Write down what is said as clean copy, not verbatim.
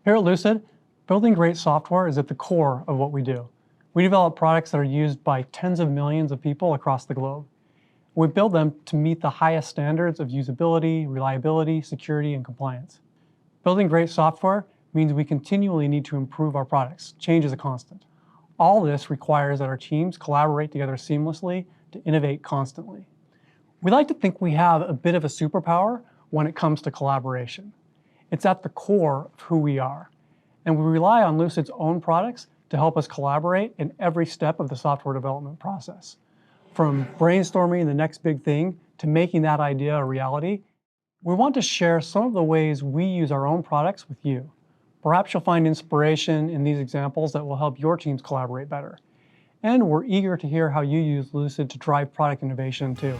Here at Lucid, building great software is at the core of what we do. We develop products that are used by tens of millions of people across the globe. We build them to meet the highest standards of usability, reliability, security, and compliance. Building great software means we continually need to improve our products. Change is a constant. All this requires that our teams collaborate together seamlessly to innovate constantly. We like to think we have a bit of a superpower when it comes to collaboration. It's at the core of who we are, and we rely on Lucid's own products to help us collaborate in every step of the software development process. From brainstorming the next big thing to making that idea a reality, we want to share some of the ways we use our own products with you. Perhaps you'll find inspiration in these examples that will help your teams collaborate better. And we're eager to hear how you use Lucid to drive product innovation too.